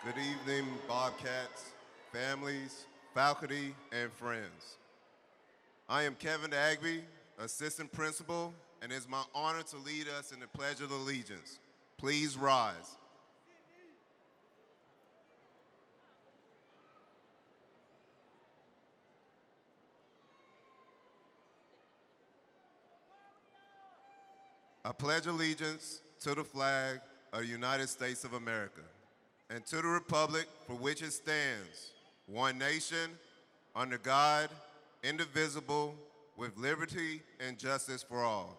Good evening, Bobcats, families, faculty, and friends. I am Kevin Agby, Assistant Principal, and it's my honor to lead us in the Pledge of Allegiance. Please rise. I pledge allegiance to the flag of the United States of America and to the republic for which it stands, one nation, under God, indivisible, with liberty and justice for all.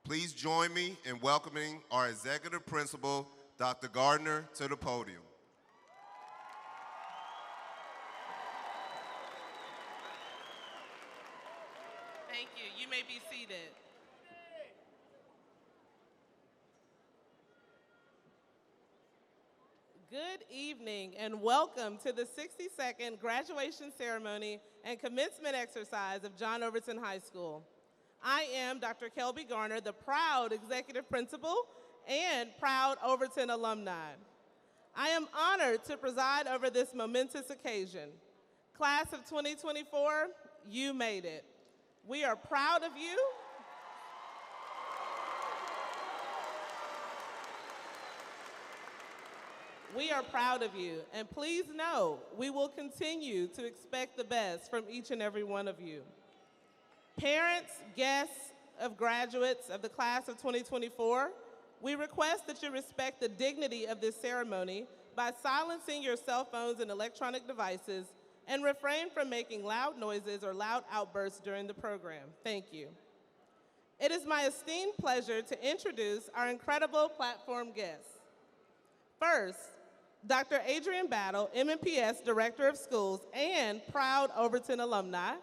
Please join me in welcoming our Executive Principal, Dr. Gardner, to the podium. Thank you. You may be seated. Good evening and welcome to the 62nd graduation ceremony and commencement exercise of John Overton High School. I am Dr. Kelby Garner, the proud executive principal and proud Overton alumni. I am honored to preside over this momentous occasion. Class of 2024, you made it. We are proud of you. We are proud of you, and please know we will continue to expect the best from each and every one of you. Parents, guests of graduates of the class of 2024, we request that you respect the dignity of this ceremony by silencing your cell phones and electronic devices and refrain from making loud noises or loud outbursts during the program. Thank you. It is my esteemed pleasure to introduce our incredible platform guests. First, Dr. Adrian Battle, MNPS Director of Schools and proud Overton alumni.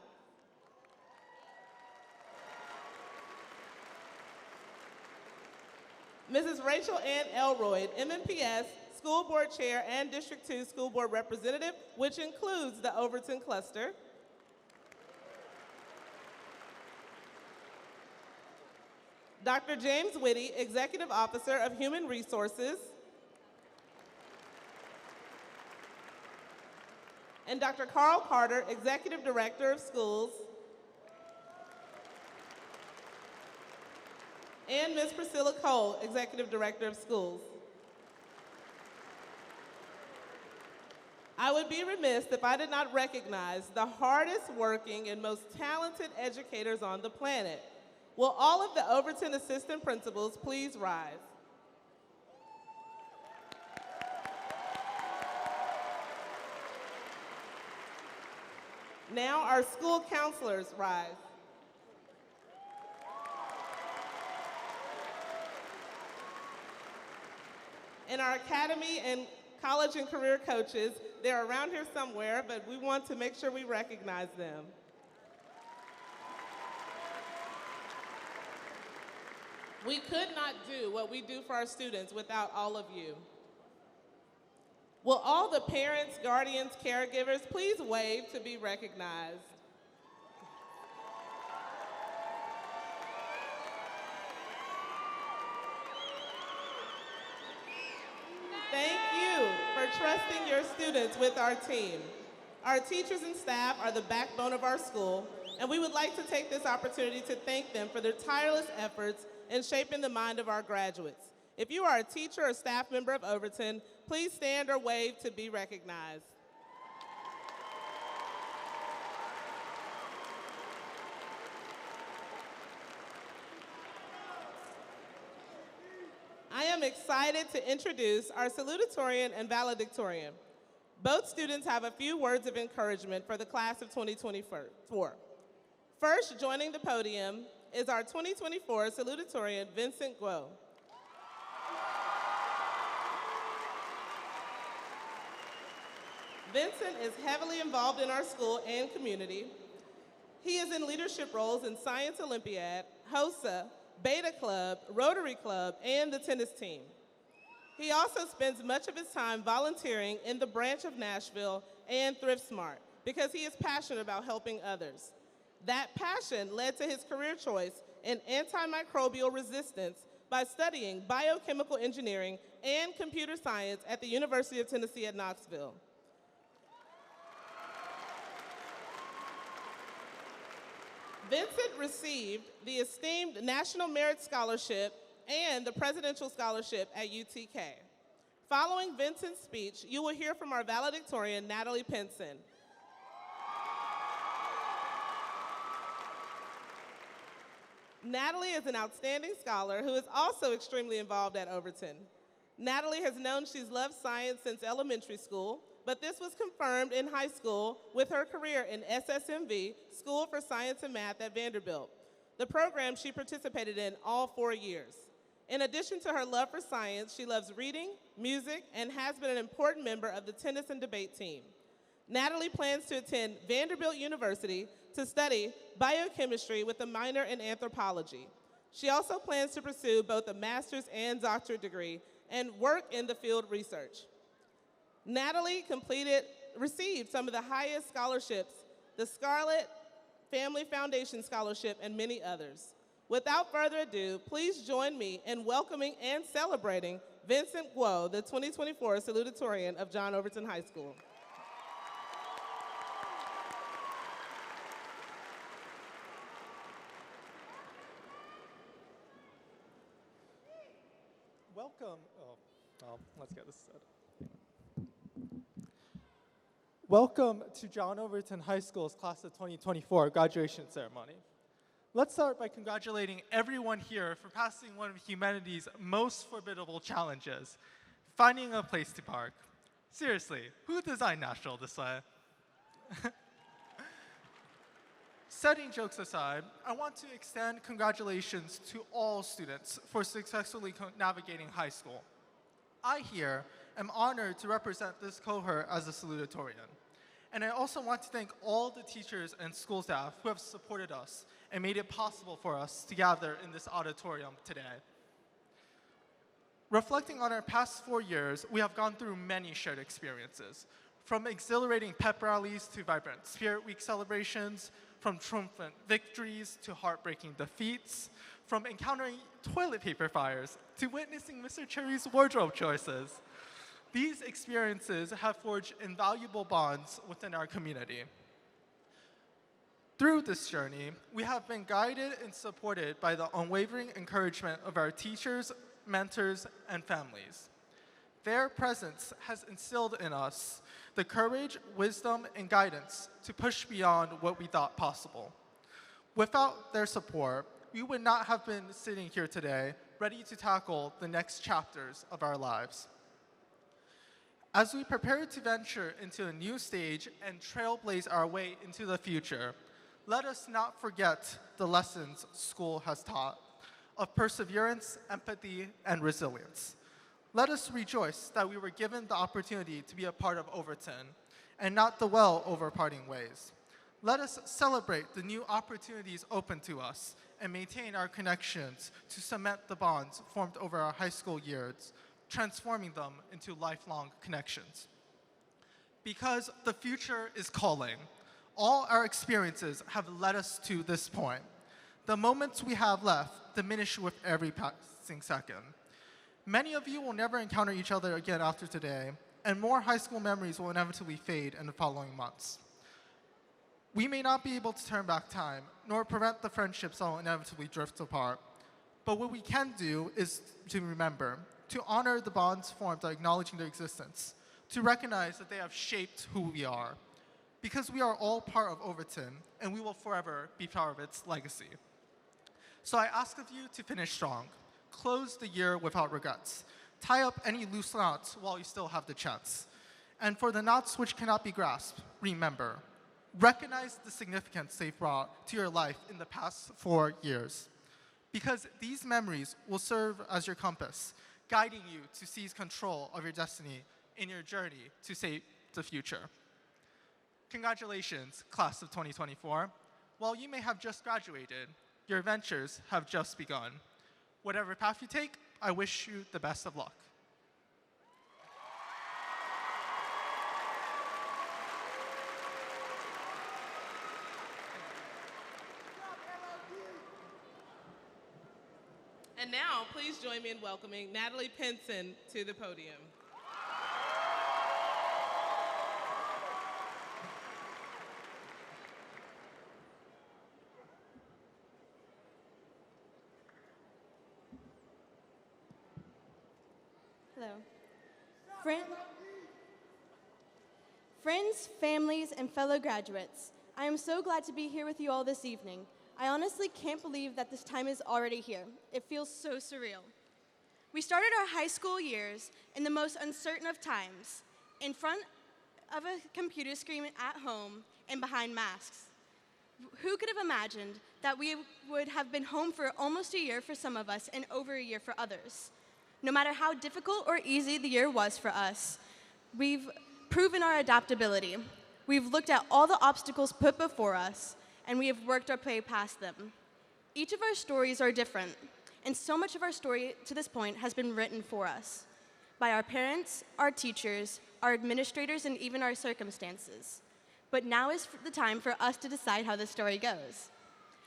Mrs. Rachel Ann Elroyd, MNPS School Board Chair and District 2 School Board Representative, which includes the Overton cluster. Dr. James Whitty, Executive Officer of Human Resources. And Dr. Carl Carter, Executive Director of Schools. And Ms. Priscilla Cole, Executive Director of Schools. I would be remiss if I did not recognize the hardest working and most talented educators on the planet. Will all of the Overton Assistant Principals please rise? Now our school counselors rise. And our academy and college and career coaches, they're around here somewhere, but we want to make sure we recognize them. We could not do what we do for our students without all of you. Will all the parents, guardians, caregivers please wave to be recognized? Thank you for trusting your students with our team. Our teachers and staff are the backbone of our school, and we would like to take this opportunity to thank them for their tireless efforts in shaping the mind of our graduates. If you are a teacher or staff member of Overton, please stand or wave to be recognized. I am excited to introduce our Salutatorian and Valedictorian. Both students have a few words of encouragement for the class of 2024. First, joining the podium is our 2024 Salutatorian, Vincent Guo. Vincent is heavily involved in our school and community. He is in leadership roles in Science Olympiad, HOSA, Beta Club, Rotary Club, and the tennis team. He also spends much of his time volunteering in the branch of Nashville and Thrift Smart because he is passionate about helping others. That passion led to his career choice in antimicrobial resistance by studying biochemical engineering and computer science at the University of Tennessee at Knoxville. Vincent received the esteemed National Merit Scholarship and the Presidential Scholarship at UTK. Following Vincent's speech, you will hear from our valedictorian, Natalie Pinson. Natalie is an outstanding scholar who is also extremely involved at Overton. Natalie has known she's loved science since elementary school, but this was confirmed in high school with her career in SSMV, School for Science and Math at Vanderbilt, the program she participated in all 4 years. In addition to her love for science, she loves reading, music, and has been an important member of the tennis and debate team. Natalie plans to attend Vanderbilt University to study biochemistry with a minor in anthropology. She also plans to pursue both a master's and doctorate degree and work in the field research. Natalie received some of the highest scholarships, the Scarlett Family Foundation Scholarship, and many others. Without further ado, please join me in welcoming and celebrating Vincent Guo, the 2024 Salutatorian of John Overton High School. Welcome. Let's get this started. Welcome to John Overton High School's Class of 2024 graduation ceremony. Let's start by congratulating everyone here for passing one of humanity's most formidable challenges, finding a place to park. Seriously, who designed Nashville this way? Setting jokes aside, I want to extend congratulations to all students for successfully navigating high school. I here am honored to represent this cohort as a salutatorian. And I also want to thank all the teachers and school staff who have supported us and made it possible for us to gather in this auditorium today. Reflecting on our past 4 years, we have gone through many shared experiences, from exhilarating pep rallies to vibrant Spirit Week celebrations, from triumphant victories to heartbreaking defeats, from encountering toilet paper fires to witnessing Mr. Cherry's wardrobe choices. These experiences have forged invaluable bonds within our community. Through this journey, we have been guided and supported by the unwavering encouragement of our teachers, mentors, and families. Their presence has instilled in us the courage, wisdom, and guidance to push beyond what we thought possible. Without their support, we would not have been sitting here today, ready to tackle the next chapters of our lives. As we prepare to venture into a new stage and trailblaze our way into the future, let us not forget the lessons school has taught of perseverance, empathy, and resilience. Let us rejoice that we were given the opportunity to be a part of Overton and not dwell over parting ways. Let us celebrate the new opportunities open to us and maintain our connections to cement the bonds formed over our high school years, transforming them into lifelong connections. Because the future is calling, all our experiences have led us to this point. The moments we have left diminish with every passing second. Many of you will never encounter each other again after today, and more high school memories will inevitably fade in the following months. We may not be able to turn back time, nor prevent the friendships that will inevitably drift apart, but what we can do is to remember, to honor the bonds formed by acknowledging their existence, to recognize that they have shaped who we are, because we are all part of Overton, and we will forever be part of its legacy. So I ask of you to finish strong. Close the year without regrets. Tie up any loose knots while you still have the chance. And for the knots which cannot be grasped, remember, recognize the significance they've brought to your life in the past 4 years. Because these memories will serve as your compass, guiding you to seize control of your destiny in your journey to shape the future. Congratulations, class of 2024. While you may have just graduated, your adventures have just begun. Whatever path you take, I wish you the best of luck. And now, please please join me in welcoming Natalie Pinson to the podium. Hello. Friends, families, and fellow graduates, I am so glad to be here with you all this evening. I honestly can't believe that this time is already here. It feels so surreal. We started our high school years in the most uncertain of times, in front of a computer screen at home and behind masks. Who could have imagined that we would have been home for almost a year for some of us and over a year for others? No matter how difficult or easy the year was for us, we've proven our adaptability. We've looked at all the obstacles put before us, and we have worked our way past them. Each of our stories are different, and so much of our story to this point has been written for us by our parents, our teachers, our administrators, and even our circumstances. But now is the time for us to decide how this story goes.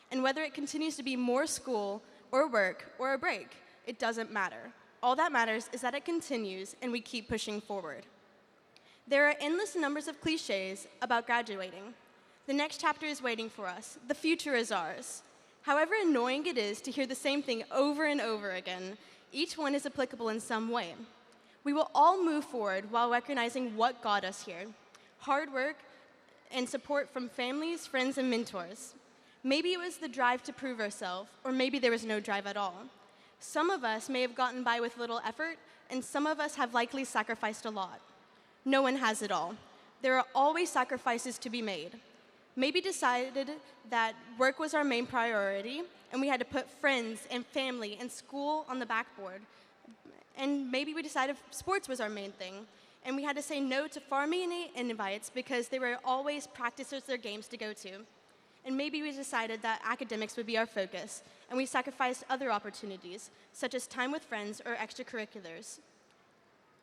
And whether it continues to be more school or work or a break, it doesn't matter. All that matters is that it continues and we keep pushing forward. There are endless numbers of cliches about graduating. The next chapter is waiting for us. The future is ours. However annoying it is to hear the same thing over and over again, each one is applicable in some way. We will all move forward while recognizing what got us here: hard work and support from families, friends, and mentors. Maybe it was the drive to prove ourselves, or maybe there was no drive at all. Some of us may have gotten by with little effort, and some of us have likely sacrificed a lot. No one has it all. There are always sacrifices to be made. Maybe decided that work was our main priority, and we had to put friends and family and school on the backboard. And maybe we decided sports was our main thing, and we had to say no to farming and invites because there were always practices or games to go to. And maybe we decided that academics would be our focus, and we sacrificed other opportunities, such as time with friends or extracurriculars.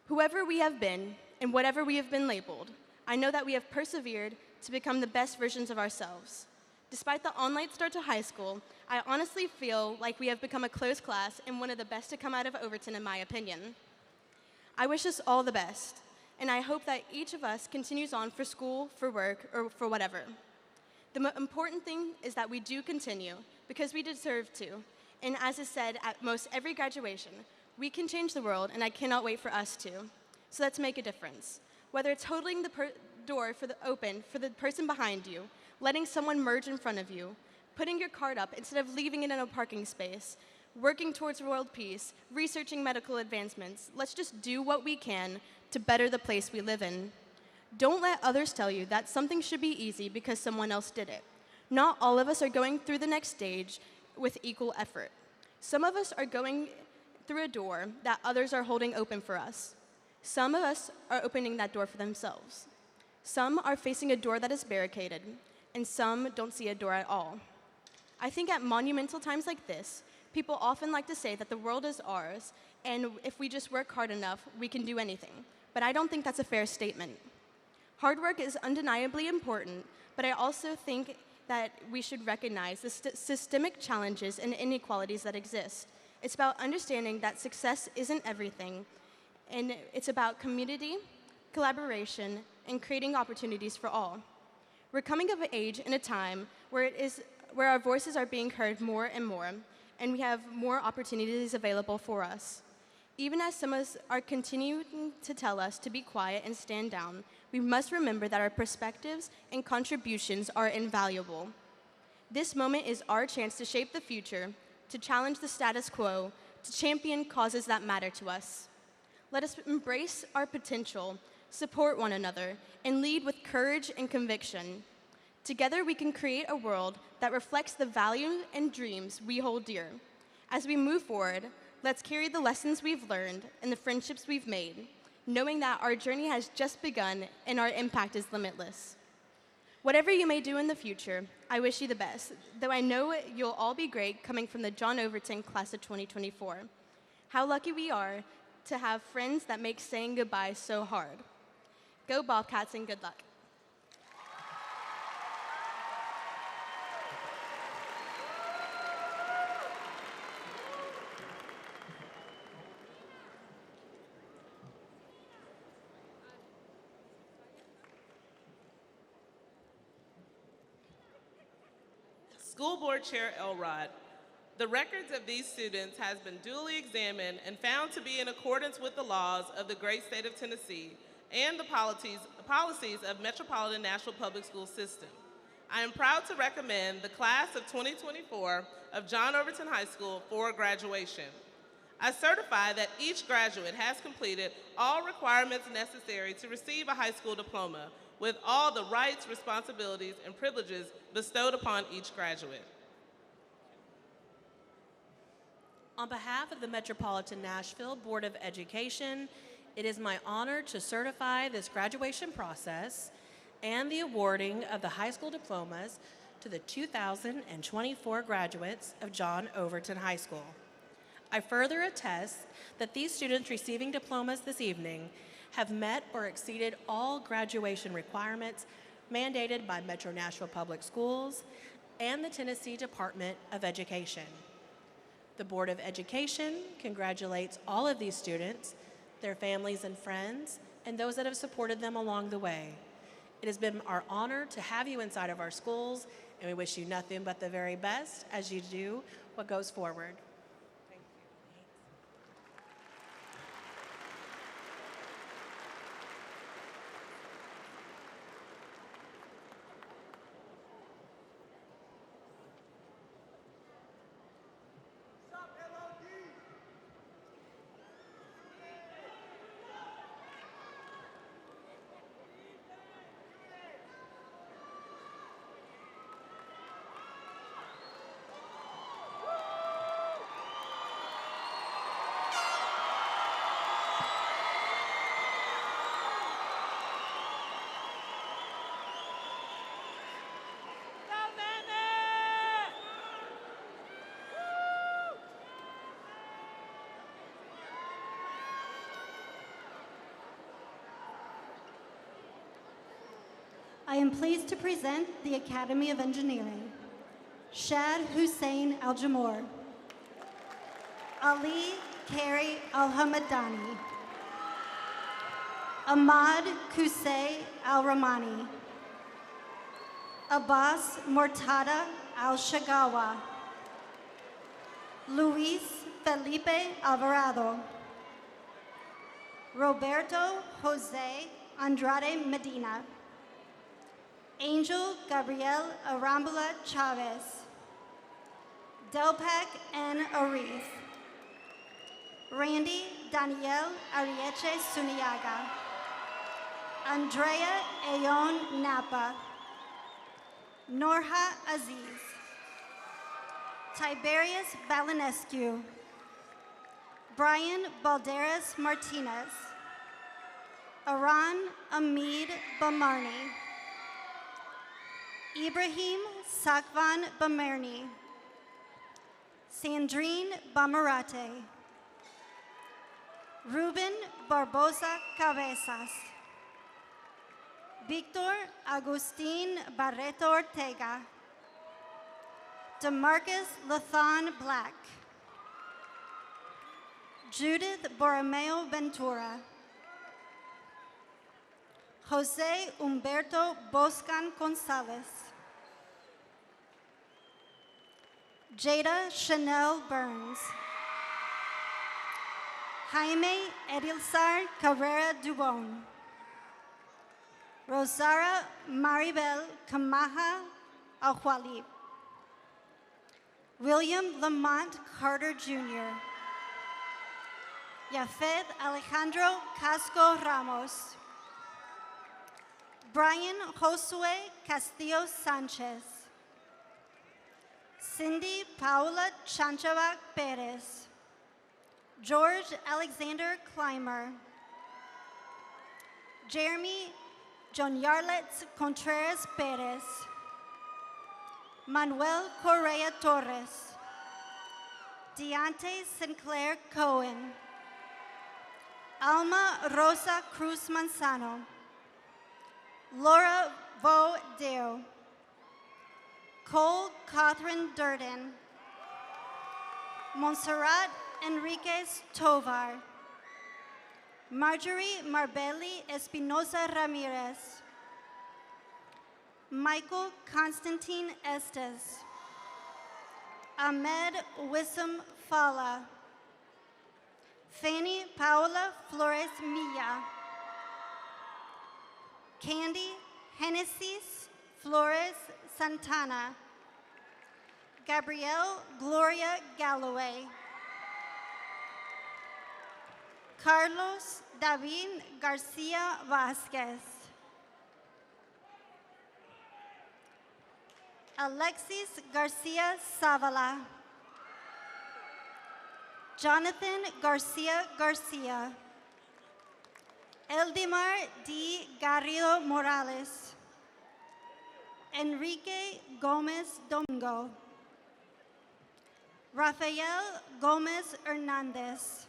Whoever we have been, and whatever we have been labeled, I know that we have persevered to become the best versions of ourselves. Despite the online start to high school, I honestly feel like we have become a close class and one of the best to come out of Overton, in my opinion. I wish us all the best, and I hope that each of us continues on for school, for work, or for whatever. The important thing is that we do continue, because we deserve to. And as is said at most every graduation, we can change the world, and I cannot wait for us to. So let's make a difference. Whether it's holding the door open for the person behind you, letting someone merge in front of you, putting your card up instead of leaving it in a parking space, working towards world peace, researching medical advancements, let's just do what we can to better the place we live in. Don't let others tell you that something should be easy because someone else did it. Not all of us are going through the next stage with equal effort. Some of us are going through a door that others are holding open for us. Some of us are opening that door for themselves. Some are facing a door that is barricaded, and some don't see a door at all. I think at monumental times like this, people often like to say that the world is ours, and if we just work hard enough, we can do anything. But I don't think that's a fair statement. Hard work is undeniably important, but I also think that we should recognize the systemic challenges and inequalities that exist. It's about understanding that success isn't everything, and it's about community, collaboration, and creating opportunities for all. We're coming of age in a time where our voices are being heard more and more, and we have more opportunities available for us. Even as some of us are continuing to tell us to be quiet and stand down, we must remember that our perspectives and contributions are invaluable. This moment is our chance to shape the future, to challenge the status quo, to champion causes that matter to us. Let us embrace our potential, support one another, and lead with courage and conviction. Together, we can create a world that reflects the value and dreams we hold dear. As we move forward, let's carry the lessons we've learned and the friendships we've made, knowing that our journey has just begun and our impact is limitless. Whatever you may do in the future, I wish you the best, though I know you'll all be great coming from the John Overton class of 2024. How lucky we are to have friends that make saying goodbye so hard. Go Bobcats and good luck. School Board Chair Elrod. The records of these students has been duly examined and found to be in accordance with the laws of the great state of Tennessee and the policies of Metropolitan National Public School System. I am proud to recommend the class of 2024 of John Overton High School for graduation. I certify that each graduate has completed all requirements necessary to receive a high school diploma with all the rights, responsibilities, and privileges bestowed upon each graduate. On behalf of the Metropolitan Nashville Board of Education, it is my honor to certify this graduation process and the awarding of the high school diplomas to the 2024 graduates of John Overton High School. I further attest that these students receiving diplomas this evening have met or exceeded all graduation requirements mandated by Metro Nashville Public Schools and the Tennessee Department of Education. The Board of Education congratulates all of these students, their families and friends, and those that have supported them along the way. It has been our honor to have you inside of our schools, and we wish you nothing but the very best as you do what goes forward. I am pleased to present the Academy of Engineering. Shad Hussein Al-Jamor, Ali Kari Al-Hamadani, Ahmad Kusay Al-Rahmani, Abbas Mortada Al-Shagawa, Luis Felipe Alvarado, Roberto Jose Andrade Medina, Angel Gabriel Arambula Chavez, Delpac N. Arif, Randy Daniel Arieche Suniaga, Andrea Ayon Napa, Norha Aziz, Tiberius Balinescu, Brian Balderas Martinez, Aran Amid Bamarni, Ibrahim Sakvan Bamerni, Sandrine Bamarate, Ruben Barbosa Cabezas, Victor Agustin Barreto Ortega, Demarcus Lathan Black, Judith Borromeo Ventura, Jose Humberto Boscan Gonzalez, Jada Chanel Burns, Jaime Edilzar Carrera Dubon, Rosara Maribel Camaja Ahualib, William Lamont Carter Jr., Yafet Alejandro Casco Ramos, Brian Josue Castillo Sanchez, Cindy Paula Chanchavac Perez, George Alexander Clymer, Jeremy John Yarlets Contreras Perez, Manuel Correa Torres, Deontay Sinclair Cohen, Alma Rosa Cruz Manzano, Laura Vo Deo, Cole Catherine Durden, Montserrat Enriquez Tovar, Marjorie Marbelli Espinosa Ramirez, Michael Constantine Estes, Ahmed Wissam Fala. Fanny Paola Flores Milla. Candy Genesis Flores Santana. Gabrielle Gloria Galloway. Carlos David Garcia Vasquez. Alexis Garcia Zavala. Jonathan Garcia Garcia. Eldimar D. Garrido Morales. Enrique Gomez Domingo. Rafael Gomez Hernandez.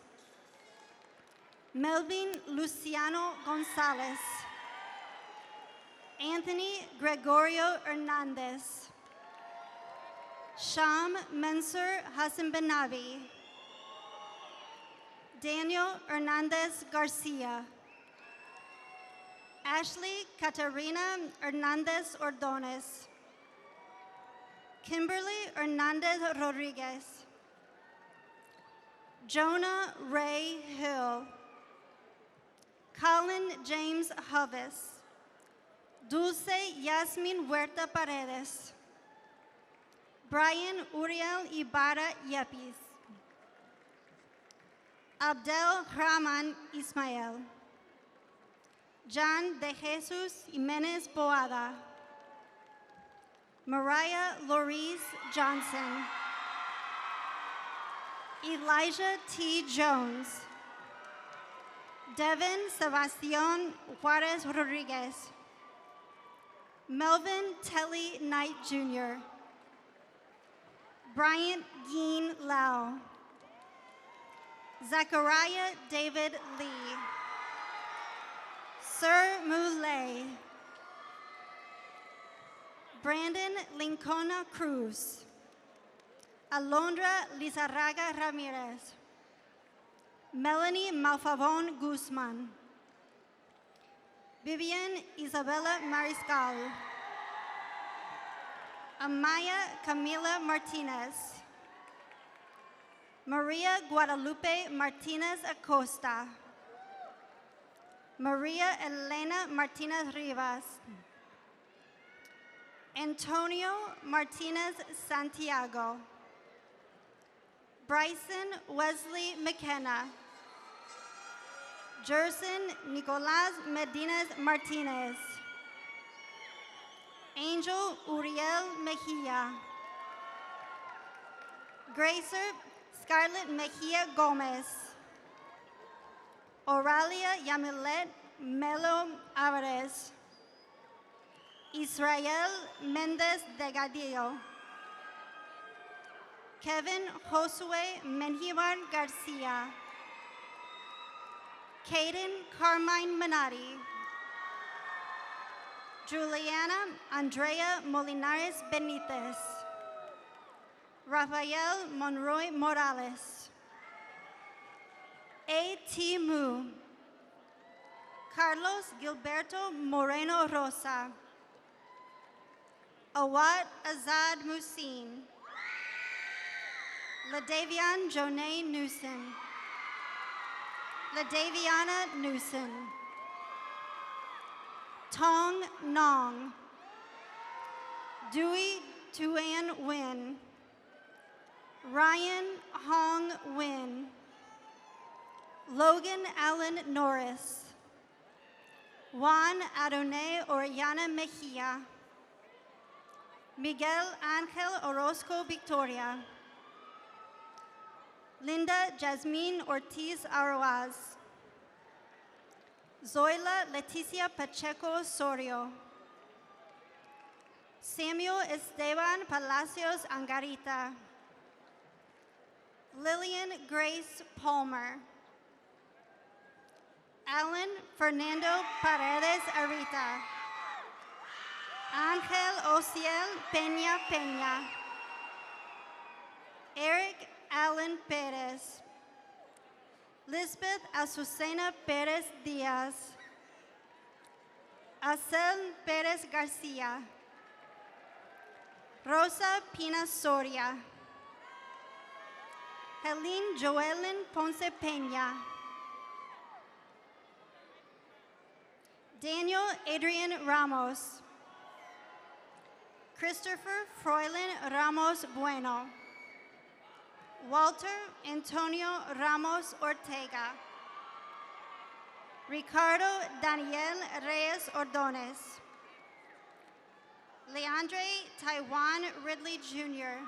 Melvin Luciano Gonzalez. Anthony Gregorio Hernandez. Sham Mensur Hassan Benavi. Daniel Hernandez Garcia. Ashley Catarina Hernandez Ordonez. Kimberly Hernandez Rodriguez. Jonah Ray Hill. Colin James Hovis. Dulce Yasmin Huerta Paredes. Brian Uriel Ibarra Yepis. Abdel Rahman Ismael. Jan de Jesus Jimenez Boada. Mariah Loris Johnson. Elijah T. Jones. Devin Sebastian Juarez Rodriguez. Melvin Telly Knight Jr. Bryant Geen Lau. Zachariah David Lee. Sir Moulay. Brandon Lincona Cruz. Alondra Lizarraga Ramirez. Melanie Malfavon Guzman. Vivian Isabella Mariscal. Amaya Camila Martinez. Maria Guadalupe Martinez Acosta. Maria Elena Martinez Rivas. Antonio Martinez Santiago. Bryson Wesley McKenna. Jerson Nicolas Medina Martinez. Angel Uriel Mejia. Gracer Scarlett Mejia Gomez. Oralia Yamilet Melo Alvarez. Israel Mendez Delgadillo. Kevin Josue Menjivar Garcia. Caden Carmine Manati. Juliana Andrea Molinares Benitez. Rafael Monroy Morales. A.T. Mu. Carlos Gilberto Moreno Rosa. Awad Azad Musin. LaDavian Jonay Newson. LaDaviana Newson. Tong Nong. Dewey Tuan Nguyen. Ryan Hong Nguyen. Logan Allen Norris. Juan Adonai Oriana Mejia. Miguel Angel Orozco Victoria. Linda Jasmine Ortiz Arroaz. Zoila Leticia Pacheco Sorio. Samuel Esteban Palacios Angarita. Lillian Grace Palmer. Alan Fernando Paredes Arita. Angel Ociel Peña Peña. Eric Alan Perez. Lisbeth Azucena Perez Diaz. Acel Perez Garcia. Rosa Pina Soria. Helene Joellen Ponce Peña. Daniel Adrian Ramos. Christopher Froilán Ramos Bueno. Walter Antonio Ramos Ortega. Ricardo Daniel Reyes Ordonez. Leandre Taiwan Ridley Jr.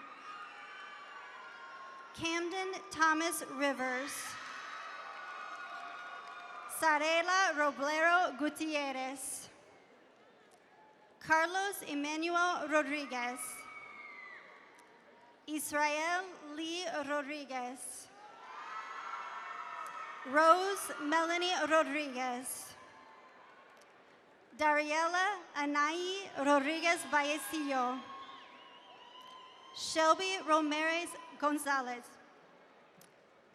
Camden Thomas Rivers. Sarela Roblero Gutierrez. Carlos Emmanuel Rodriguez. Israel Lee Rodriguez. Rose Melanie Rodriguez. Dariela Anaí Rodriguez Vallecillo. Shelby Ramirez Gonzalez.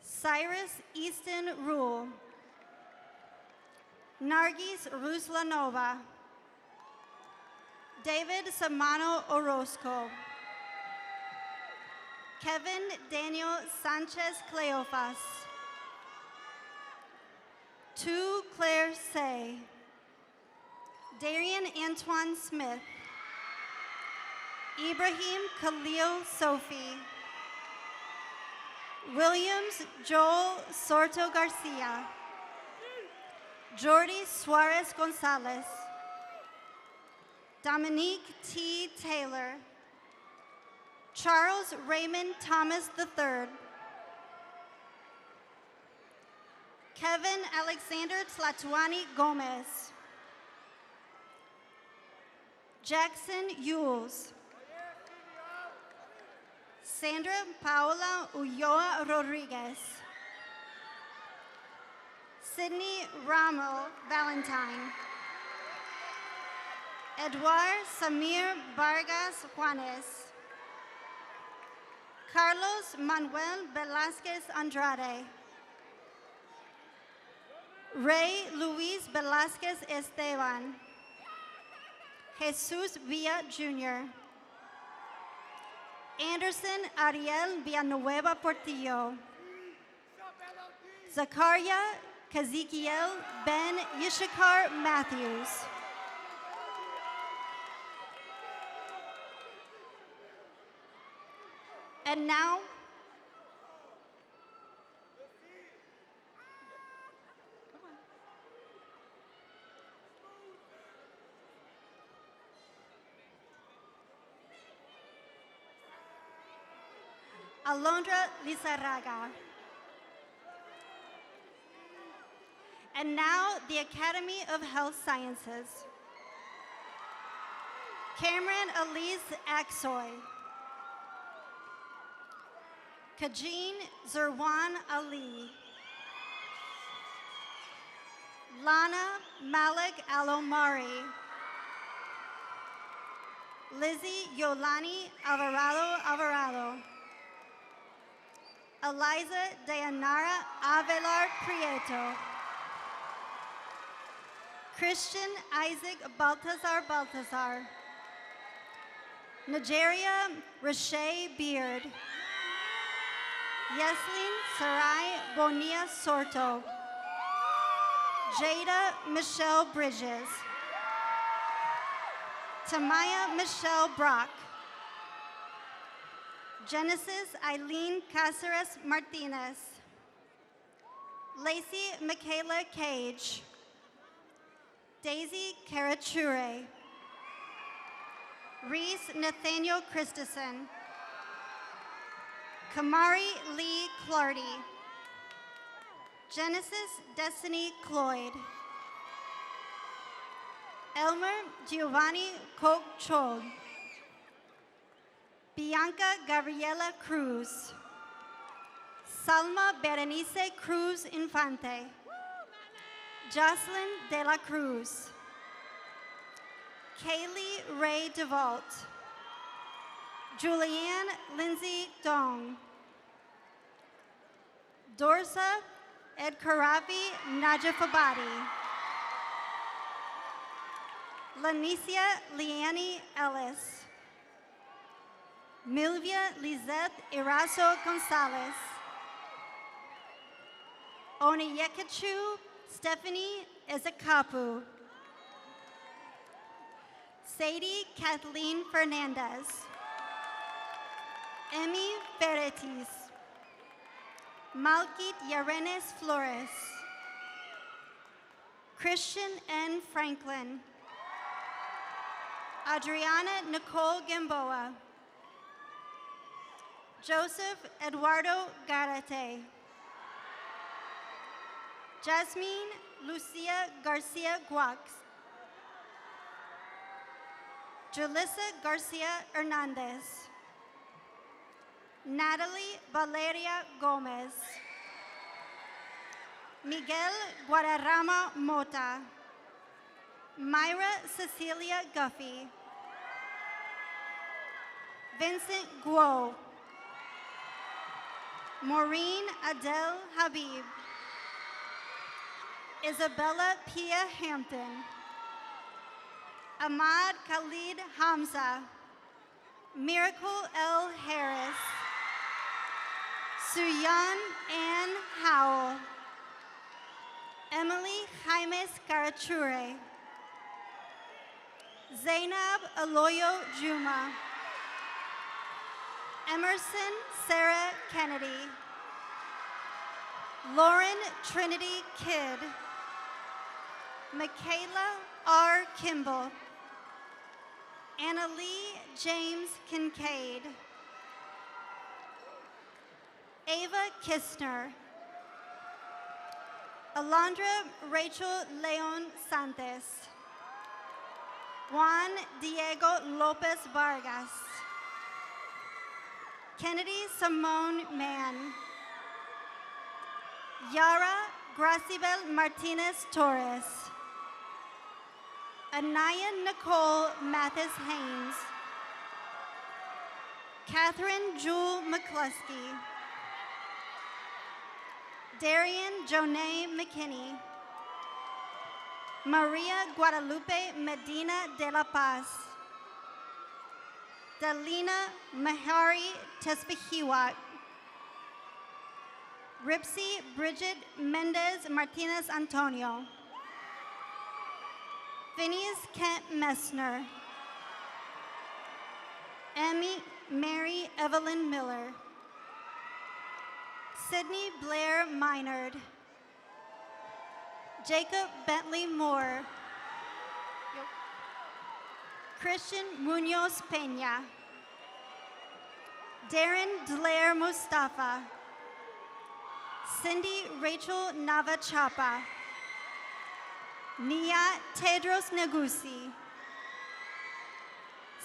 Cyrus Easton Rule. Nargis Ruslanova. David Samano Orozco. Kevin Daniel Sanchez Cleofas. Tu Claire Say. Darian Antoine Smith. Ibrahim Khalil Sophie. Williams Joel Sorto Garcia. Jordi Suarez Gonzalez. Dominique T. Taylor. Charles Raymond Thomas III. Kevin Alexander Tlatuani Gomez. Jackson Yules. Sandra Paola Ulloa Rodriguez. Sydney Ramo Valentine. Eduard Samir Vargas Juanes. Carlos Manuel Velázquez Andrade. Ray Luis Velázquez Esteban. Jesus Villa Jr. Anderson Ariel Villanueva Portillo. Zakaria Kazikiel Ben Yishakar Matthews. And now, Alondra Lizarraga. And now, the Academy of Health Sciences. Cameron Elise Axoy. Kajin Zerwan Ali. Lana Malik Alomari. Lizzie Yolani Alvarado. Eliza Dayanara Avelar Prieto. Christian Isaac Baltazar. Nigeria Rashay Beard. Yeslin Sarai Bonilla Sorto. Jada Michelle Bridges. Tamaya Michelle Brock. Genesis Eileen Caceres Martinez. Lacey Michaela Cage. Daisy Carachure. Reese Nathaniel Christensen. Kamari Lee Clardy. Genesis Destiny Cloyd. Elmer Giovanni Koch Chol. Bianca Gabriela Cruz. Salma Berenice Cruz Infante. Jocelyn De La Cruz. Kaylee Ray DeVault. Julianne Lindsay Dong. Dorsa Ed Karavi Najafabadi. Lanicia Leanne Ellis. Milvia Lizette Eraso Gonzalez. Oniyekachu Stephanie Izakapu. Sadie Kathleen Fernandez. Emmy Ferretis. Malkit Yarenes Flores. Christian N. Franklin. Adriana Nicole Gamboa. Joseph Eduardo Garate. Jasmine Lucia Garcia Guax. Julissa Garcia Hernandez. Natalie Valeria Gomez. Miguel Guadarrama Mota. Myra Cecilia Guffey. Vincent Guo. Maureen Adele Habib. Isabella Pia Hampton. Ahmad Khalid Hamza. Miracle L. Harris. Suyan Ann Howell. Emily Jaimes Carachure. Zainab Aloyo Juma. Emerson Sarah Kennedy. Lauren Trinity Kidd. Michaela R. Kimball. Annalie James Kincaid. Ava Kistner. Alondra Rachel Leon Santos. Juan Diego Lopez Vargas. Kennedy Simone Mann. Yara Gracibel Martinez Torres. Anaya Nicole Mathis Haynes. Catherine Jewel McCluskey. Darian Jonay McKinney. Maria Guadalupe Medina de la Paz. Dalina Mahari Tespahiwat. Ripsy Bridget Mendez Martinez Antonio. Phineas Kent Messner. Emmy Mary Evelyn Miller. Sydney Blair Minard. Jacob Bentley Moore. Christian Munoz Peña. Darren Delaire Mustafa. Cindy Rachel Navachapa. Nia Tedros Negusi.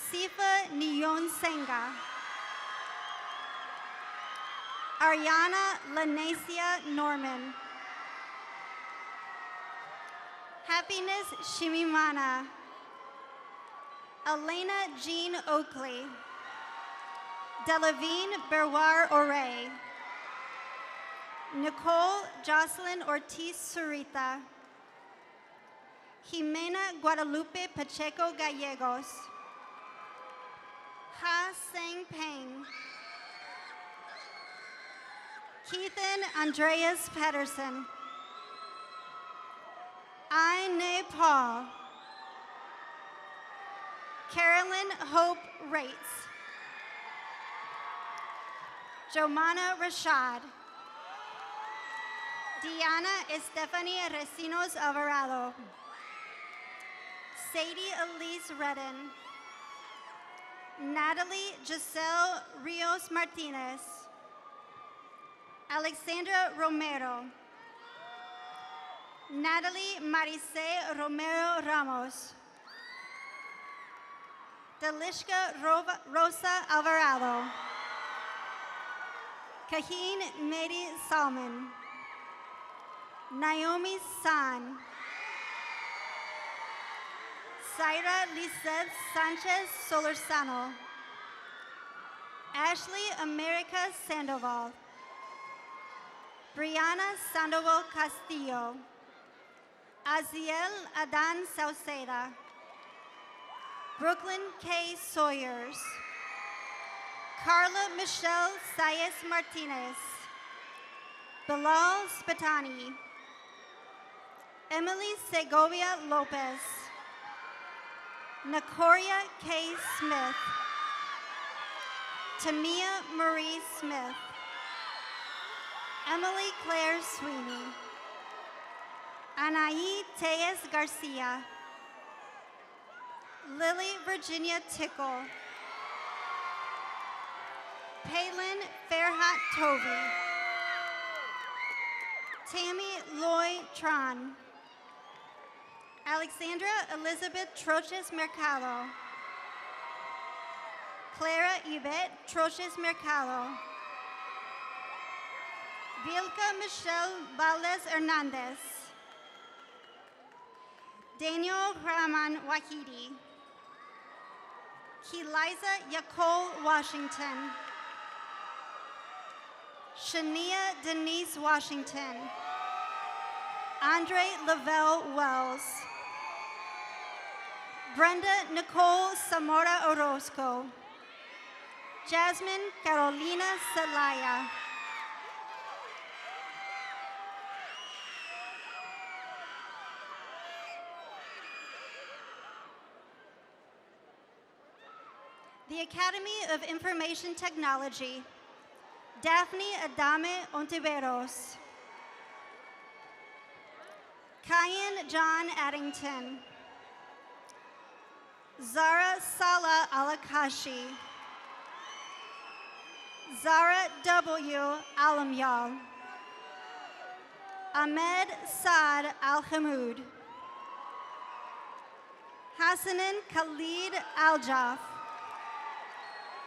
Sifa Nyon Senga. Ariana Lanesia Norman. Happiness Shimimana. Elena Jean Oakley. Delavine Berwar Oray. Nicole Jocelyn Ortiz Zurita. Jimena Guadalupe Pacheco Gallegos. Ha Sang Peng. Keithan Andreas Pedersen. Aine Paul. Carolyn Hope Rates. Jomana Rashad. Diana Estefania Recinos Alvarado. Sadie Elise Redden. Natalie Giselle Rios Martinez. Alexandra Romero. Natalie Marice Romero Ramos. Delishka Rosa Alvarado. Kaheen Mehdi Salman. Naomi San. Zaira Lisette Sanchez Solorzano. Ashley America Sandoval. Brianna Sandoval Castillo. Aziel Adan Sauceda. Brooklyn K. Sawyers. Carla Michelle Sayes Martinez. Bilal Spatani, Emily Segovia Lopez, Nicoria K. Smith, Tamia Marie Smith, Emily Claire Sweeney, Anaí Tejas Garcia, Lily Virginia Tickle, Palin Farhat Tovey, Tammy Loy Tron, Alexandra Elizabeth Troches Mercado, Clara Yvette Troches Mercado, Vilka Michelle Valdez Hernandez, Daniel Rahman Wahidi, Keliza Yacole Washington, Shania Denise Washington, Andre Lavelle Wells, Brenda Nicole Zamora Orozco, Jasmine Carolina Zelaya, the Academy of Information Technology, Daphne Adame Ontiveros, Kyan John Addington, Zara Sala Alakashi, Zara W. Alamyal, Ahmed Saad Al-Hamoud, Hassanin Khalid Al-Jaf,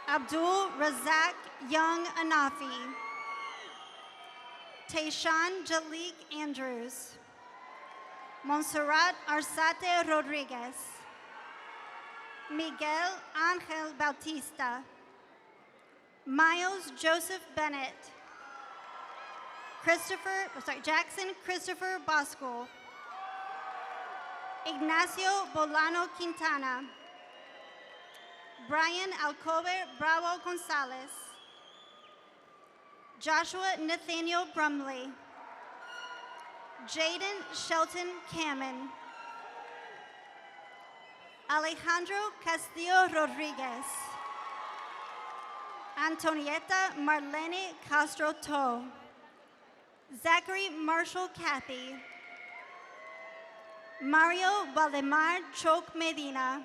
Abdul Razak Young Anafi, Tayshawn Jalik Andrews, Montserrat Arzate Rodriguez, Miguel Angel Bautista, Miles Joseph Bennett, Jackson Christopher Bosco, Ignacio Bolano Quintana, Brian Alcover Bravo Gonzalez, Joshua Nathaniel Brumley, Jaden Shelton Kamen, Alejandro Castillo Rodriguez, Antonieta Marlene Castro To, Zachary Marshall Cathy, Mario Valdemar Choc Medina,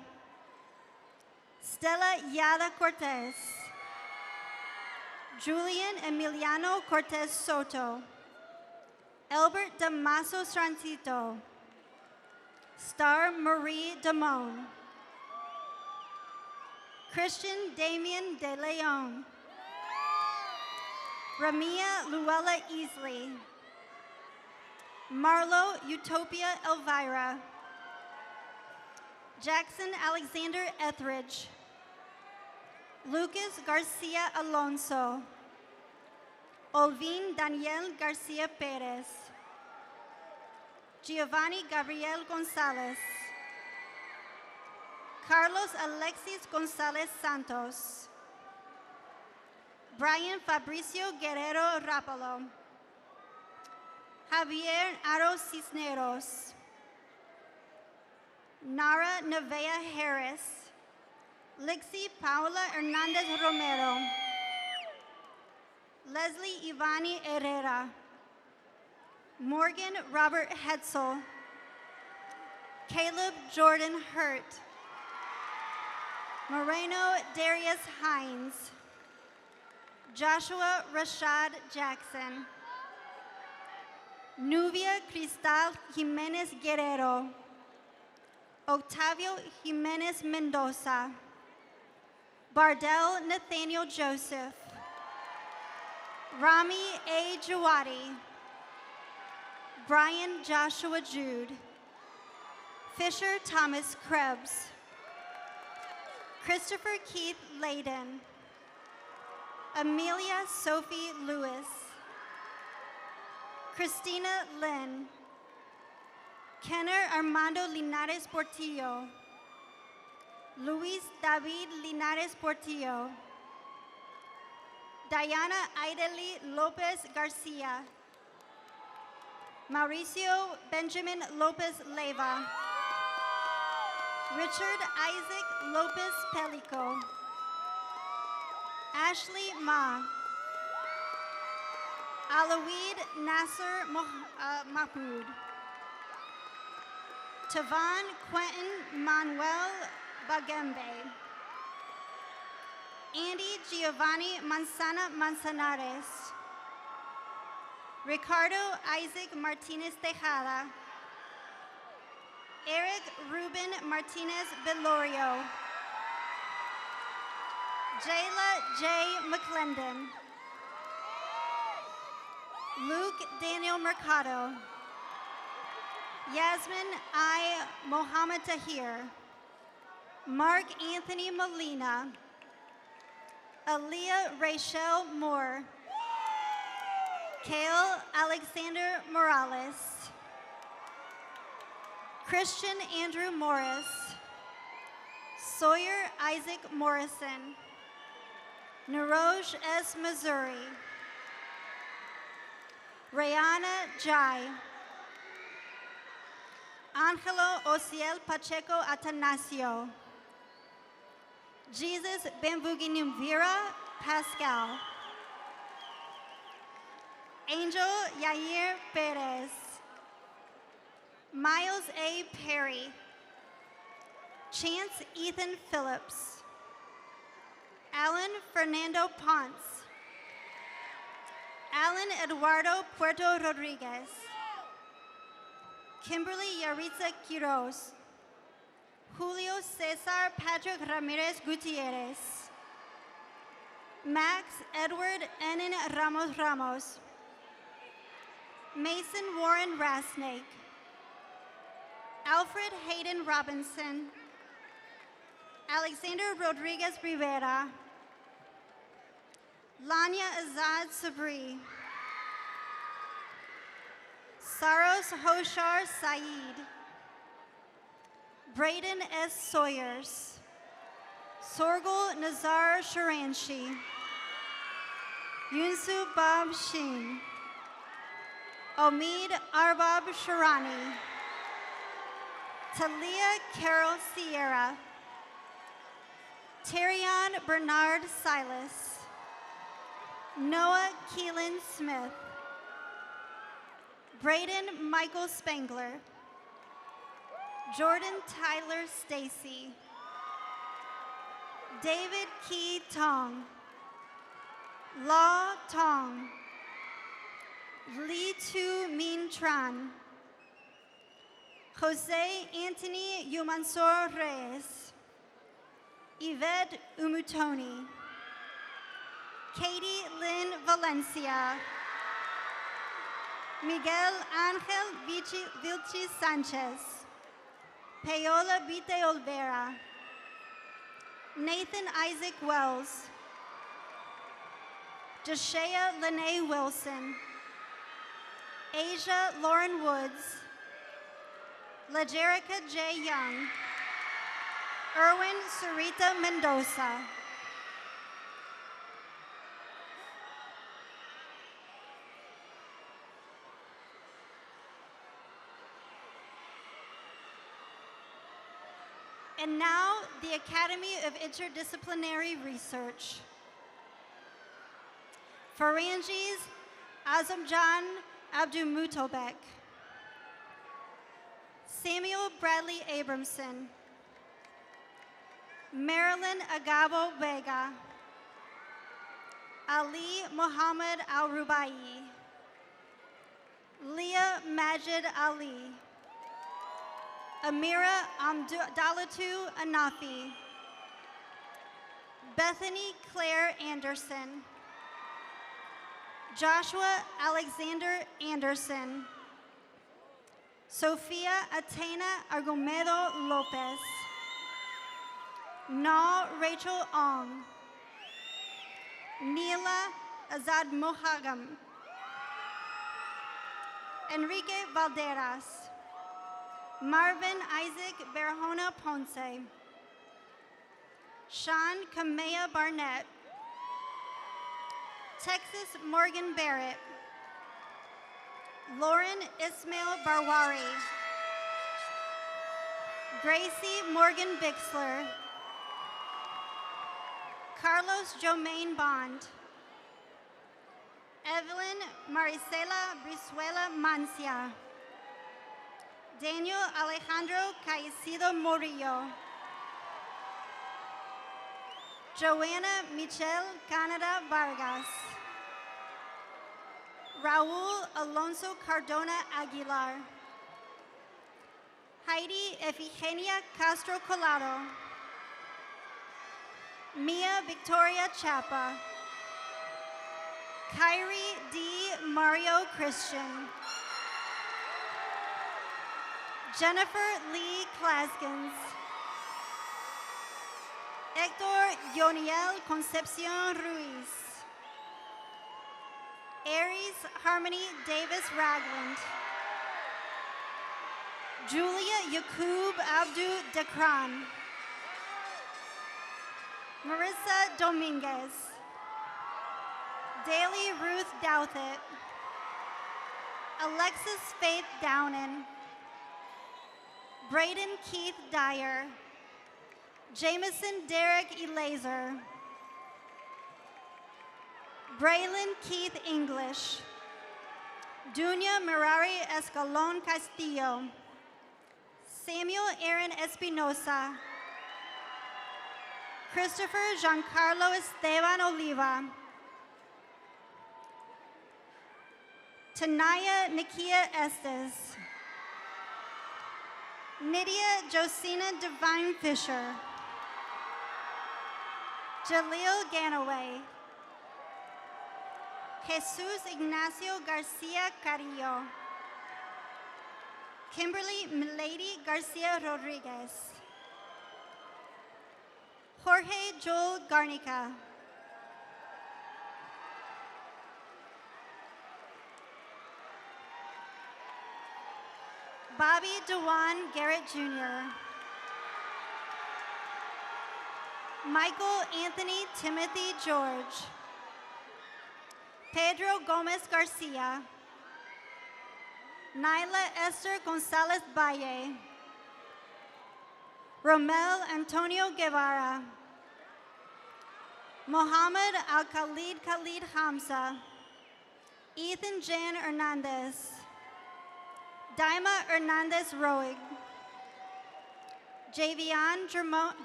Stella Yada Cortez, Julian Emiliano Cortez Soto, Albert Damaso Strancito, Star Marie Damone, Christian Damien De Leon, Ramia Luella Easley, Marlo Utopia Elvira, Jackson Alexander Etheridge, Lucas Garcia Alonso, Olvin Daniel Garcia Perez, Giovanni Gabriel Gonzalez, Carlos Alexis Gonzalez Santos, Brian Fabricio Guerrero Rapalo, Javier Aro Cisneros, Nara Nevea Harris, Lixie Paula Hernandez Romero, Leslie Ivani Herrera, Morgan Robert Hetzel, Caleb Jordan Hurt, Moreno Darius Hines, Joshua Rashad Jackson, Nubia Cristal Jimenez Guerrero, Octavio Jimenez Mendoza, Bardell Nathaniel Joseph, Rami A. Jawadi, Brian Joshua Jude, Fisher Thomas Krebs, Christopher Keith Layden, Amelia Sophie Lewis, Christina Lynn, Kenner Armando Linares Portillo, Luis David Linares Portillo, Diana Ideli Lopez Garcia, Mauricio Benjamin Lopez Leyva. Richard Isaac Lopez Pelico. Ashley Ma. Alaweed Nasser Mahmoud. Tavon Quentin Manuel Bagembe. Andy Giovanni Manzana Manzanares. Ricardo Isaac Martinez Tejada. Eric Ruben Martinez Belorio. Jayla J. McClendon. Luke Daniel Mercado. Yasmin I. Mohammed Tahir. Mark Anthony Molina. Aaliyah Rachel Moore. Kale Alexander Morales. Christian Andrew Morris. Sawyer Isaac Morrison. Naroj S. Missouri. Rayana Jai. Angelo Ociel Pacheco Atanasio. Jesus Bambuginumvira Pascal. Angel Yair Perez. Miles A. Perry. Chance Ethan Phillips. Alan Fernando Ponce. Alan Eduardo Puerto Rodriguez. Kimberly Yaritza Quiroz. Julio Cesar Patrick Ramirez Gutierrez. Max Edward Enan Ramos Ramos. Mason Warren Rasnake. Alfred Hayden Robinson. Alexander Rodriguez Rivera. Lanya Azad Sabri. Saros Hoshar Saeed. Braden S. Sawyers. Sorgul Nazar Sharanshi. Yunsu Bob Sheen. Omid Arbab Sharani. Talia Carol Sierra. Terrion Bernard Silas. Noah Keelan Smith. Braden Michael Spangler. Jordan Tyler Stacy. David Key Tong. La Tong. Li Tu Min Tran. Jose Anthony Yumansor Reyes. Yvette Umutoni. Katie Lynn Valencia. Miguel Angel Vilchi Sanchez. Paola Vite Olvera. Nathan Isaac Wells. Jashea Lene Wilson. Asia Lauren Woods. LaJerica J. Young. Erwin Sarita Mendoza. And now, the Academy of Interdisciplinary Research. Farangiz Azamjan Abdumutobek. Samuel Bradley Abramson. Marilyn Agabo Vega. Ali Mohammed Al-Rubai. Leah Majid Ali. Amira Amdalatu Anafi. Bethany Claire Anderson. Joshua Alexander Anderson. Sofia Atena Argumedo Lopez. Na Rachel Ong. Neela Azad Mohagam. Enrique Valderas. Marvin Isaac Barahona Ponce. Sean Kamea Barnett. Texas Morgan Barrett. Lauren Ismail Barwari. Gracie Morgan Bixler. Carlos Jomaine Bond. Evelyn Maricela Brizuela Mancia. Daniel Alejandro Caicedo Morillo. Joanna Michelle Canada Vargas. Raul Alonso Cardona Aguilar. Heidi Efigenia Castro Colado. Mia Victoria Chapa. Kyrie D. Mario Christian. Jennifer Lee Klaskins. Hector Yoniel Concepcion Ruiz. Aries Harmony Davis Ragland. Julia Yakub Abdu Dekran. Marissa Dominguez. Daly Ruth Douthit. Alexis Faith Downen. Braden Keith Dyer. Jameson Derek Elazer. Braylon Keith English. Dunya Mirari Escalon Castillo. Samuel Aaron Espinosa. Christopher Giancarlo Esteban Oliva. Tanaya Nikia Estes. Nydia Josina Divine Fisher. Jaleel Ganaway. Jesus Ignacio Garcia Carrillo. Kimberly Milady Garcia Rodriguez. Jorge Joel Garnica. Bobby Dewan Garrett Jr. Michael Anthony Timothy George. Pedro Gomez Garcia. Nyla Esther Gonzalez Valle. Romel Antonio Guevara. Mohammed Al-Khalid Khalid Hamza. Ethan Jan Hernandez. Daima Hernandez Roig. Javion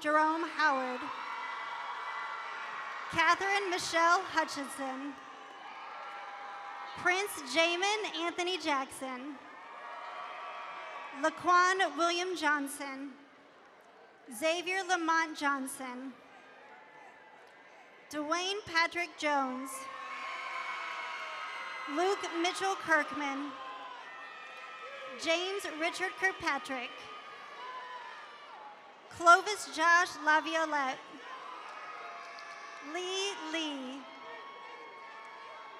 Jerome Howard. Catherine Michelle Hutchinson. Prince Jamin Anthony Jackson. Laquan William Johnson. Xavier Lamont Johnson. Dwayne Patrick Jones. Luke Mitchell Kirkman. James Richard Kirkpatrick. Clovis Josh Laviolette. Lee Lee.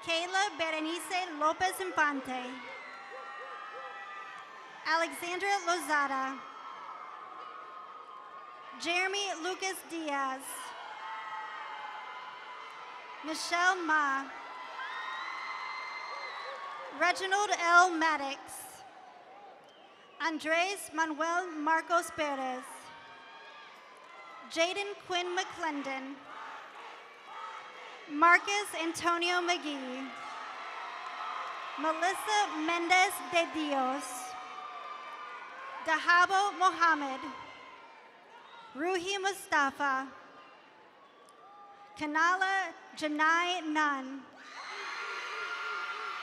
Kayla Berenice Lopez Infante. Alexandra Lozada. Jeremy Lucas Diaz. Michelle Ma. Reginald L. Maddox. Andres Manuel Marcos Perez. Jaden Quinn McClendon. Marcus Antonio McGee. Melissa Mendez de Dios. Dahabo Mohammed. Ruhi Mustafa. Kanala Janai Nun.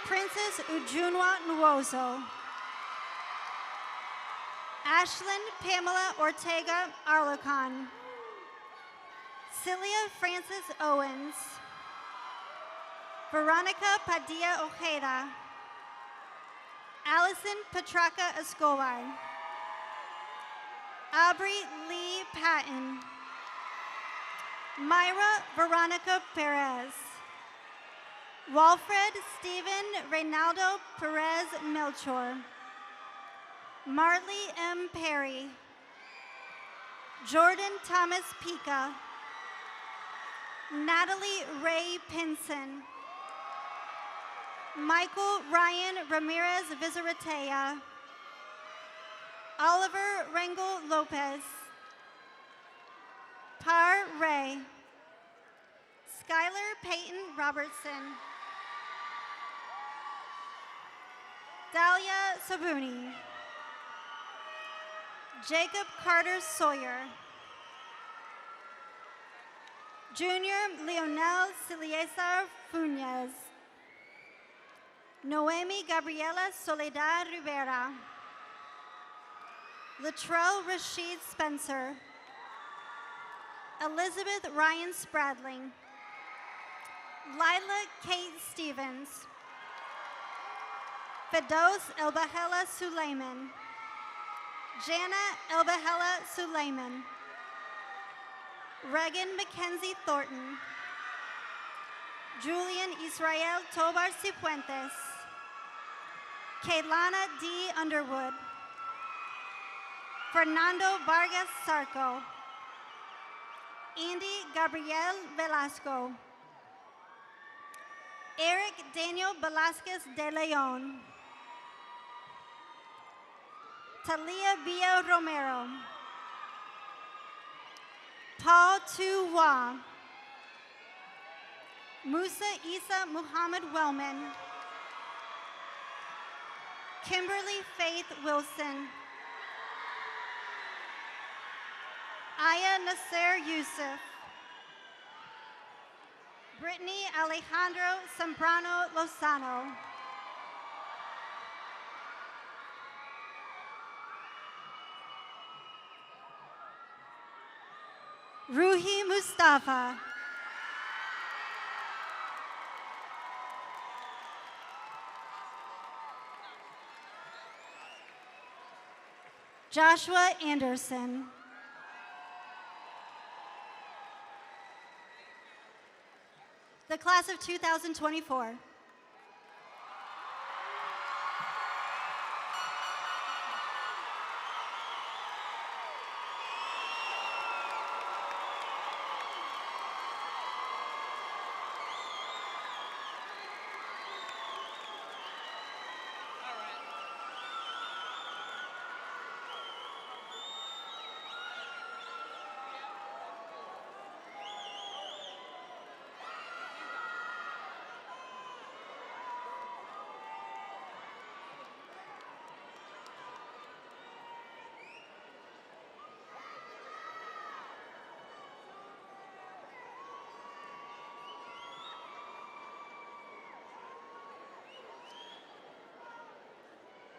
Princess Ujunwa Nwozo. Ashlyn Pamela Ortega Arlecon. Celia Francis Owens. Veronica Padilla Ojeda. Allison Petraka Escobar. Aubrey Lee Patton. Myra Veronica Perez. Walfred Stephen Reynaldo Perez Melchor. Marley M. Perry. Jordan Thomas Pica. Natalie Ray Pinson. Michael Ryan Ramirez Vizaratea, Oliver Rangel Lopez, Par Ray, Skylar Peyton Robertson, Dahlia Sabuni, Jacob Carter Sawyer, Junior Leonel Ciliesar Funes, Noemi Gabriela Soledad Rivera, Latrell Rashid Spencer, Elizabeth Ryan Spradling, Lila Kate Stevens, Fedos Elbahela Suleiman, Jana Elbahela Suleiman, Regan Mackenzie Thornton, Julian Israel Tobar Cifuentes, Kaylana D. Underwood, Fernando Vargas Sarco, Andy Gabriel Velasco, Eric Daniel Velasquez de Leon, Talia Villa Romero, Paul Tu Hua, Musa Isa Muhammad Wellman, Kimberly Faith Wilson, Aya Nasser Yusuf, Brittany Alejandro Zambrano Lozano, Ruhi Mustafa, Joshua Anderson, the class of 2024.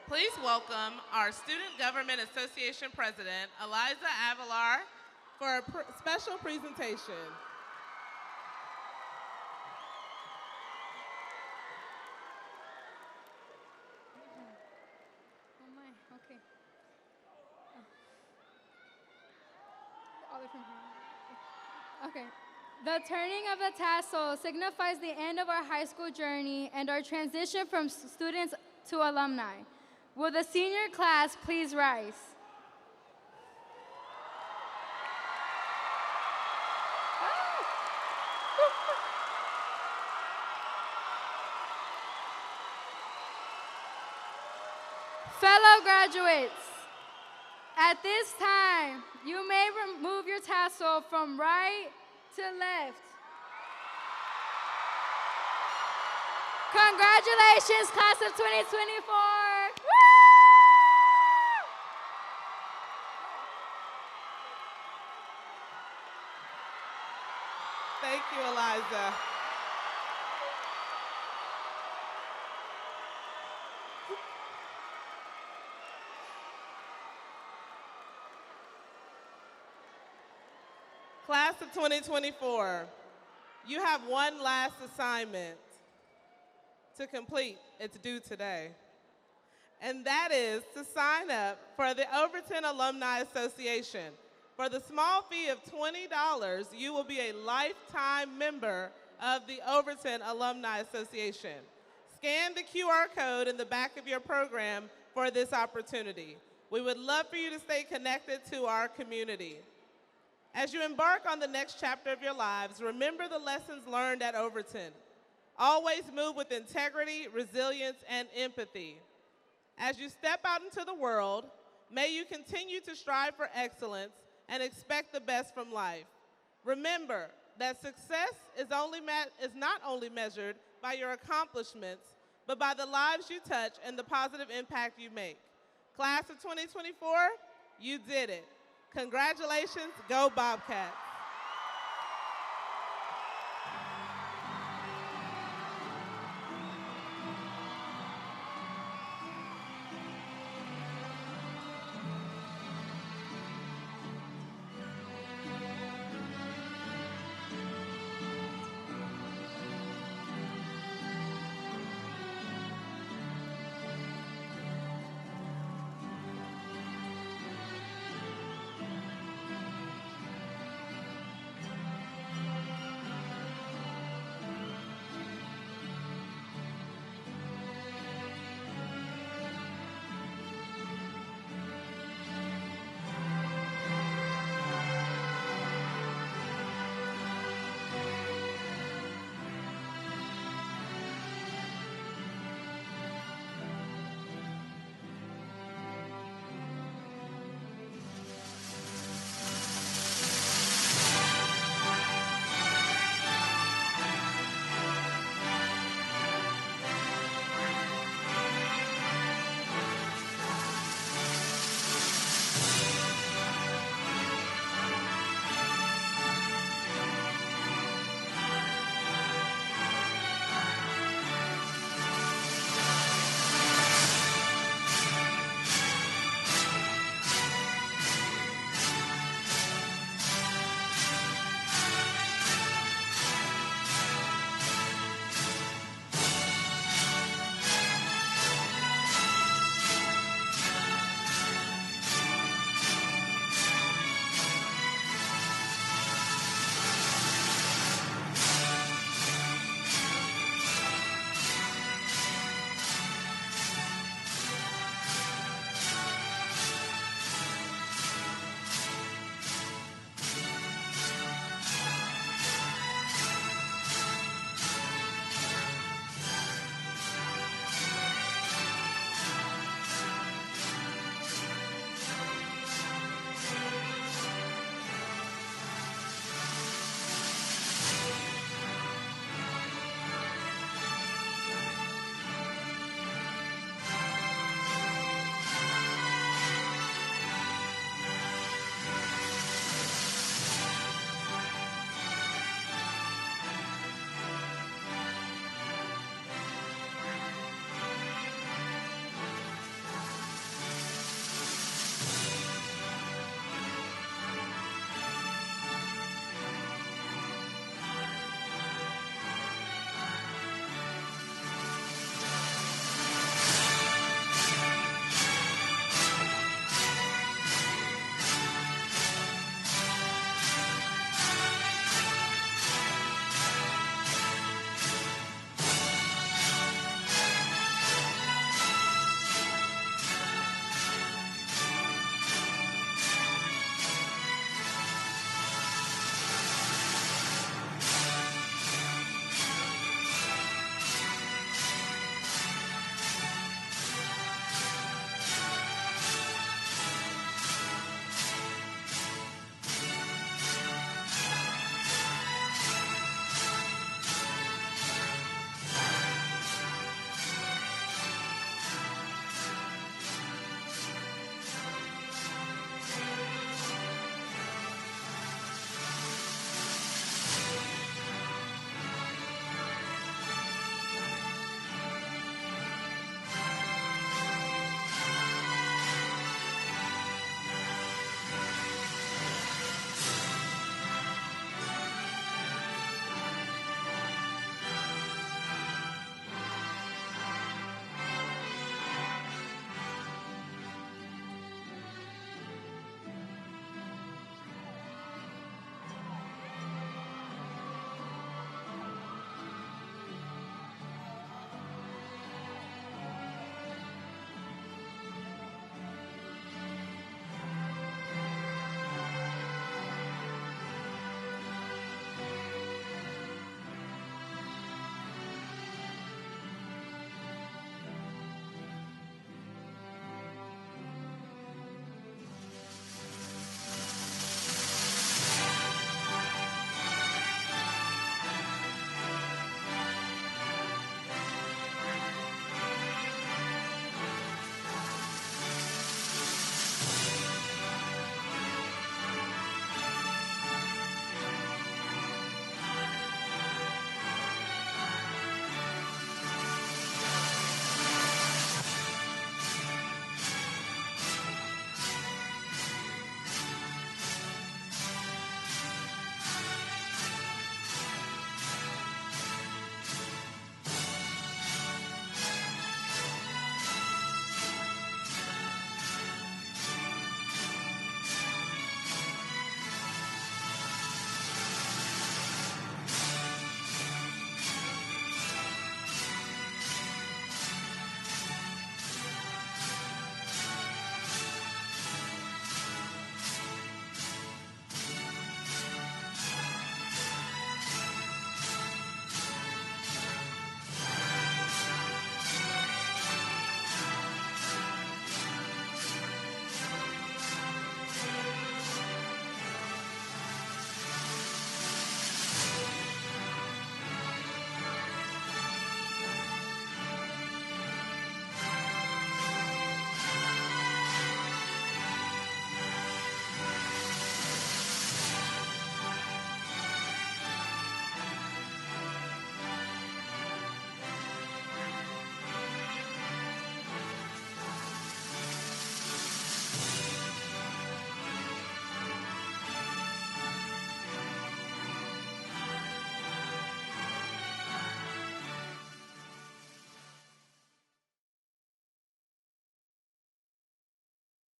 Please welcome our Student Government Association President, Eliza Avalar, for a special presentation. Oh my, okay. All the way from here. Okay. The turning of the tassel signifies the end of our high school journey and our transition from students to alumni. Will the senior class please rise? Fellow graduates, at this time, you may remove your tassel from right to left. Congratulations, class of 2024. Woo! Thank you, Eliza. Class of 2024, you have one last assignment to complete. It's due today. And that is to sign up for the Overton Alumni Association. For the small fee of $20, you will be a lifetime member of the Overton Alumni Association. Scan the QR code in the back of your program for this opportunity. We would love for you to stay connected to our community. As you embark on the next chapter of your lives, remember the lessons learned at Overton. Always move with integrity, resilience, and empathy. As you step out into the world, may you continue to strive for excellence and expect the best from life. Remember that success is not only measured by your accomplishments, but by the lives you touch and the positive impact you make. Class of 2024, you did it. Congratulations, go Bobcats.